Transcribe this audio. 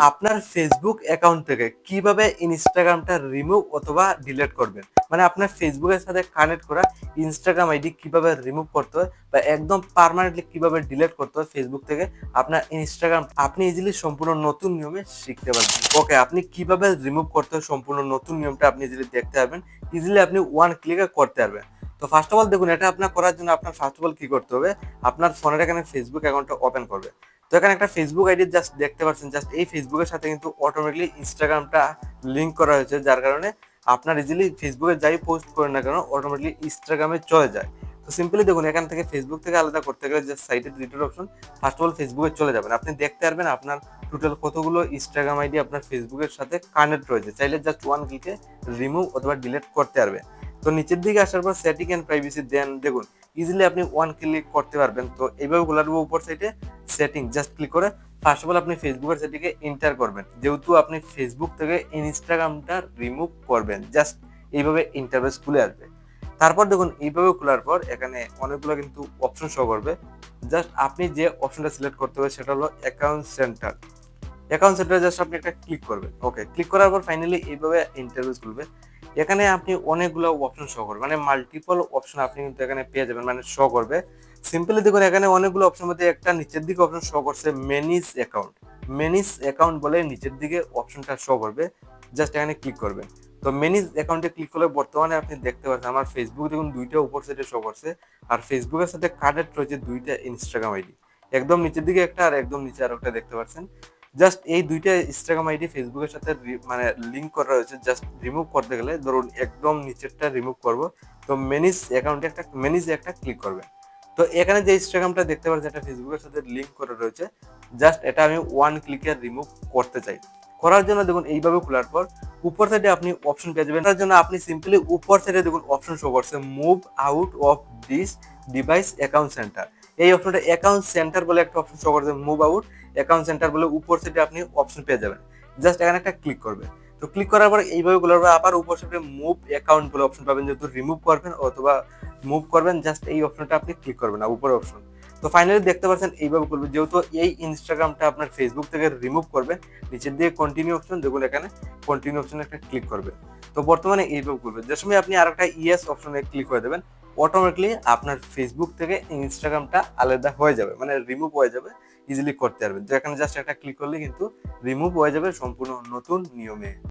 আপনার Facebook account থেকে কিভাবে ইনস্টাগ্রামটা রিমুভ অথবা ডিলিট করবেন, মানে আপনার ফেসবুকের সাথে কানেক্ট করা ইনস্টাগ্রাম আইডি কিভাবে রিমুভ করতে হয় বা একদম পার্মানেন্টলি কিভাবে ডিলিট করতে হয় ফেসবুক থেকে আপনার ইনস্টাগ্রাম, আপনি ইজিলি সম্পূর্ণ নতুন নিয়মে শিখতে পারবেন। ওকে, আপনি কিভাবে রিমুভ করতে হয় সম্পূর্ণ নতুন নিয়মটা আপনি ইজিলি দেখতে পারবেন, ইজিলি আপনি ওয়ান ক্লিকে করতে পারবেন। তো ফার্স্ট অফ অল দেখুন, এটা আপনার করার জন্য আপনার ফার্স্ট অফ অল কি করতে হবে, আপনার ফোনের এখানে ফেসবুক অ্যাকাউন্টটা ওপেন করবে। তো এখানে একটা ফেসবুক আইডি জাস্ট দেখতে পাচ্ছেন, জাস্ট এই ফেসবুকের সাথে কিন্তু অটোমেটিকলি ইনস্টাগ্রামটা লিঙ্ক করা হয়েছে, যার কারণে আপনার ইজিলি ফেসবুকে যাই পোস্ট করেন না কেন অটোমেটিকলি ইনস্টাগ্রামে চলে যায়। তো সিম্পলি দেখুন, এখান থেকে ফেসবুক থেকে আলাদা করতে গেলে জাস্ট সাইটে রিটোর অপশন, ফার্স্ট অফ অল ফেসবুকে চলে যাবেন। আপনি দেখতে পারবেন আপনার টোটাল কতগুলো ইনস্টাগ্রাম আইডি আপনার ফেসবুকের সাথে কানেক্ট রয়েছে, চাইলে জাস্ট ওয়ান ক্লিকে রিমুভ অথবা ডিলিট করতে পারবেন। তো নিচের দিকে আসার পর সেটিং এন্ড প্রাইভেসি দেন দেখুন, ইজিলি আপনি ওয়ান ক্লিক করতে পারবেন। তো এইভাবে খোলা রাখবো উপর সাইডে সেটিং, জাস্ট ক্লিক করে ফার্স্ট অফ অল আপনি ফেসবুকের সেটিংয়ে এন্টার করবেন, যেহেতু আপনি ফেসবুক থেকে ইনস্টাগ্রামটা রিমুভ করবেন। জাস্ট এইভাবে ইন্টারফেস খুলে আসবে। তারপর দেখুন, এইভাবে খোলার পর এখানে অনেকগুলো কিন্তু অপশন শো করবে। জাস্ট আপনি যে অপশনটা সিলেক্ট করতে হবে সেটা হলো অ্যাকাউন্ট সেন্টার। অ্যাকাউন্ট সেন্টারে জাস্ট আপনি একটা ক্লিক করবেন। ওকে, ক্লিক করার পর ফাইনালি এইভাবে ইন্টারফেস খুলবে। এখানে আপনি অনেকগুলো অপশন শো করবে, মানে মাল্টিপল অপশন আপনি কিন্তু এখানে পেয়ে যাবেন, মানে শো করবে। সিম্পলি দেখুন, এখানে অনেকগুলো অপশন মধ্যে একটা নিচের দিকে অপশন শো করছে ম্যানেজ অ্যাকাউন্ট। ম্যানেজ অ্যাকাউন্ট বলে নিচের দিকে অপশনটা শো করবে, জাস্ট এখানে ক্লিক করবেন। তো ম্যানেজ অ্যাকাউন্টে ক্লিক করলে বর্তমানে আপনি দেখতে পাচ্ছেন আমার ফেসবুক দেখুন দুইটা উপর সাইডে শো করছে, আর ফেসবুকের সাথে কানেক্ট রয়েছে দুইটা ইনস্টাগ্রাম আইডি। একদম নিচের দিকে একটা আর একদম নিচে আর একটা দেখতে পাচ্ছেন। জাস্ট এই দুইটা ইনস্টাগ্রাম আইডি ফেসবুকের সাথে মানে লিঙ্ক করা রয়েছে। জাস্ট রিমুভ করতে গেলে ধরুন একদম নিচেরটা রিমুভ করব, তো ম্যানেজ অ্যাকাউন্টে একটা ম্যানেজে একটা ক্লিক করবেন। তো এখানে যে ইনস্টাগ্রামটা দেখতে পাচ্ছেন এটা ফেসবুকের সাথে লিঙ্ক করা রয়েছে, জাস্ট এটা আমি ওয়ান ক্লিকে রিমুভ করতে চাই। করার জন্য দেখুন এইভাবে খোলার পর উপর সাইডে আপনি অপশন পেয়ে যাবেন। তার জন্য আপনি সিম্পলি উপর সাইডে দেখুন অপশন শো করছে move out of this device account centre. এই অপশনটা অ্যাকাউন্ট সেন্টার বলে একটা অপশন শো করছে, মুভ আউট অ্যাকাউন্ট সেন্টার বলে উপর সাইডে আপনি অপশন পেয়ে যাবেন। জাস্ট এখানে একটা ক্লিক করবে। তো ক্লিক করার পর এইভাবে খোলার পর আবার উপর সাইডে মুভ অ্যাকাউন্ট বলে অপশন পাবেন, যেহেতু রিমুভ করবেন অথবা মুভ করবেন, জাস্ট এই অপশনটা আপনি ক্লিক করবেন না উপরে অপশন। তো ফাইনালি দেখতে পাচ্ছেন এইভাবে করবে, যেহেতু এই ইনস্টাগ্রামটা আপনার ফেসবুক থেকে রিমুভ করবে, নিচের দিকে কন্টিনিউ অপশন দেখুন, এখানে কন্টিনিউ অপশনে একটা ক্লিক করবে। তো বর্তমানে এইভাবে করবে, যে সময় আপনি আরেকটা ইয়েস অপশনে ক্লিক করে দেবেন, অটোমেটিকলি আপনার ফেসবুক থেকে ইনস্টাগ্রামটা আলাদা হয়ে যাবে, মানে রিমুভ হয়ে যাবে, ইজিলি করতে পারবেন। তো এখানে জাস্ট একটা ক্লিক করলে কিন্তু রিমুভ হয়ে যাবে সম্পূর্ণ নতুন নিয়মে।